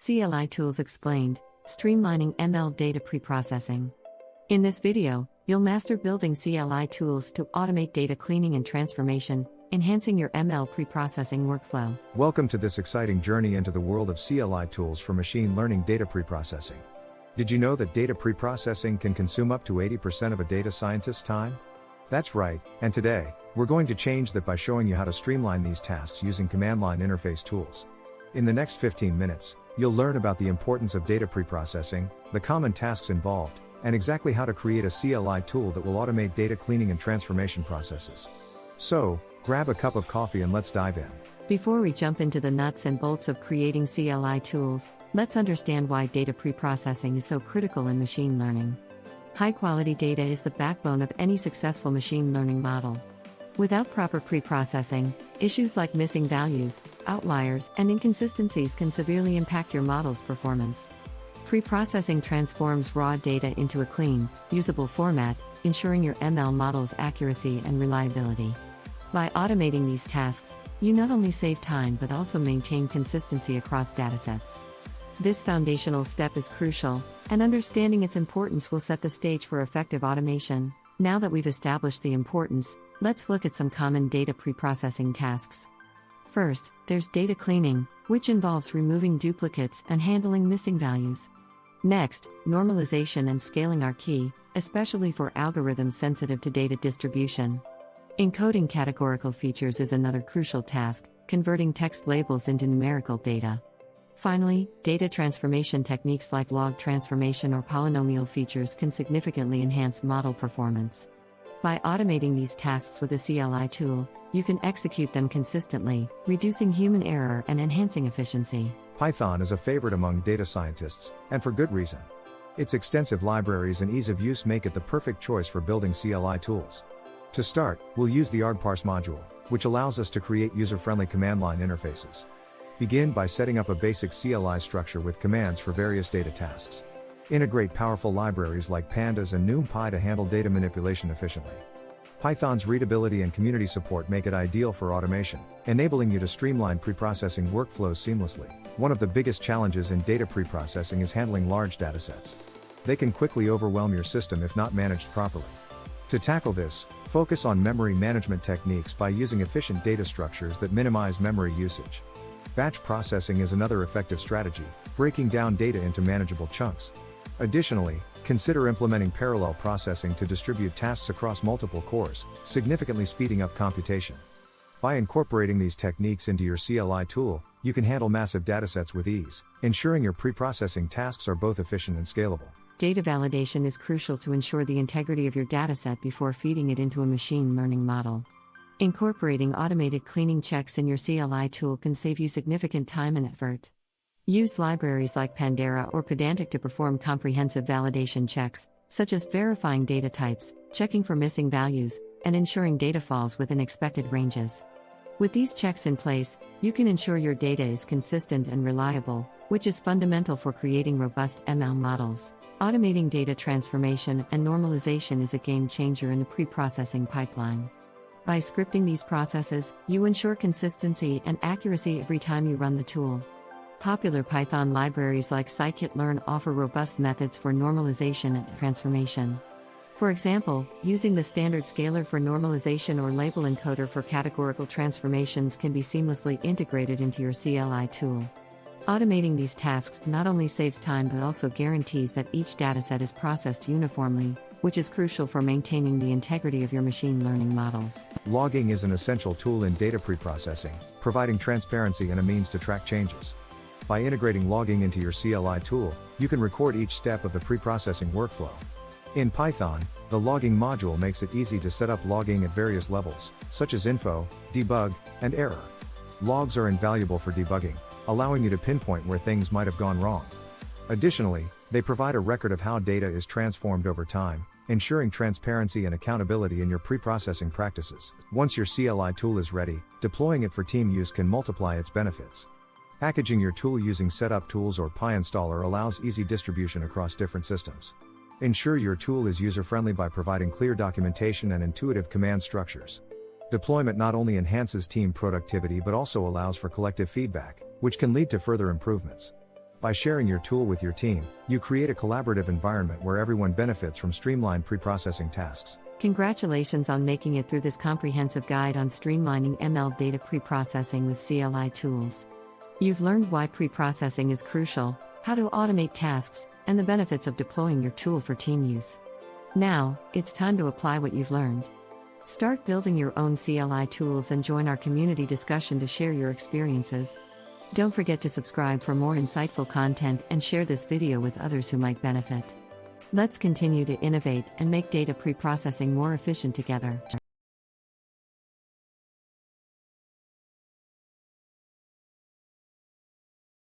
CLI Tools Explained, Streamlining ML Data Preprocessing. In this video, you'll master building CLI tools to automate data cleaning and transformation, enhancing your ML preprocessing workflow. Welcome to this exciting journey into the world of CLI tools for machine learning data preprocessing. Did you know that data preprocessing can consume up to 80% of a data scientist's time? That's right, and today, we're going to change that by showing you how to streamline these tasks using command line interface tools. In the next 15 minutes, you'll learn about the importance of data preprocessing, the common tasks involved, and exactly how to create a CLI tool that will automate data cleaning and transformation processes. So, grab a cup of coffee and let's dive in. Before we jump into the nuts and bolts of creating CLI tools, let's understand why data preprocessing is so critical in machine learning. High-quality data is the backbone of any successful machine learning model. Without proper preprocessing, issues like missing values, outliers, and inconsistencies can severely impact your model's performance. Preprocessing transforms raw data into a clean, usable format, ensuring your ML model's accuracy and reliability. By automating these tasks, you not only save time but also maintain consistency across datasets. This foundational step is crucial, and understanding its importance will set the stage for effective automation. Now that we've established the importance, let's look at some common data preprocessing tasks. First, there's data cleaning, which involves removing duplicates and handling missing values. Next, normalization and scaling are key, especially for algorithms sensitive to data distribution. Encoding categorical features is another crucial task, converting text labels into numerical data. Finally, data transformation techniques like log transformation or polynomial features can significantly enhance model performance. By automating these tasks with a CLI tool, you can execute them consistently, reducing human error and enhancing efficiency. Python is a favorite among data scientists, and for good reason. Its extensive libraries and ease of use make it the perfect choice for building CLI tools. To start, we'll use the argparse module, which allows us to create user-friendly command line interfaces. Begin by setting up a basic CLI structure with commands for various data tasks. Integrate powerful libraries like pandas and NumPy to handle data manipulation efficiently. Python's readability and community support make it ideal for automation, enabling you to streamline preprocessing workflows seamlessly. One of the biggest challenges in data preprocessing is handling large datasets. They can quickly overwhelm your system if not managed properly. To tackle this, focus on memory management techniques by using efficient data structures that minimize memory usage. Batch processing is another effective strategy, breaking down data into manageable chunks. Additionally, consider implementing parallel processing to distribute tasks across multiple cores, significantly speeding up computation. By incorporating these techniques into your CLI tool, you can handle massive datasets with ease, ensuring your preprocessing tasks are both efficient and scalable. Data validation is crucial to ensure the integrity of your dataset before feeding it into a machine learning model. Incorporating automated cleaning checks in your CLI tool can save you significant time and effort. Use libraries like Pandera or Pedantic to perform comprehensive validation checks, such as verifying data types, checking for missing values, and ensuring data falls within expected ranges. With these checks in place, you can ensure your data is consistent and reliable, which is fundamental for creating robust ML models. Automating data transformation and normalization is a game changer in the preprocessing pipeline. By scripting these processes, you ensure consistency and accuracy every time you run the tool. Popular Python libraries like scikit-learn offer robust methods for normalization and transformation. For example, using the standard scaler for normalization or label encoder for categorical transformations can be seamlessly integrated into your CLI tool. Automating these tasks not only saves time but also guarantees that each dataset is processed uniformly, which is crucial for maintaining the integrity of your machine learning models. Logging is an essential tool in data preprocessing, providing transparency and a means to track changes. By integrating logging into your CLI tool, you can record each step of the preprocessing workflow. In Python, the logging module makes it easy to set up logging at various levels, such as info, debug, and error. Logs are invaluable for debugging, allowing you to pinpoint where things might have gone wrong. Additionally, they provide a record of how data is transformed over time, ensuring transparency and accountability in your preprocessing practices. Once your CLI tool is ready, deploying it for team use can multiply its benefits. Packaging your tool using setup tools or PyInstaller allows easy distribution across different systems. Ensure your tool is user-friendly by providing clear documentation and intuitive command structures. Deployment not only enhances team productivity but also allows for collective feedback, which can lead to further improvements. By sharing your tool with your team, you create a collaborative environment where everyone benefits from streamlined preprocessing tasks. Congratulations on making it through this comprehensive guide on streamlining ML data preprocessing with CLI tools. You've learned why preprocessing is crucial, how to automate tasks, and the benefits of deploying your tool for team use. Now, it's time to apply what you've learned. Start building your own CLI tools and join our community discussion to share your experiences. Don't forget to subscribe for more insightful content and share this video with others who might benefit. Let's continue to innovate and make data preprocessing more efficient together.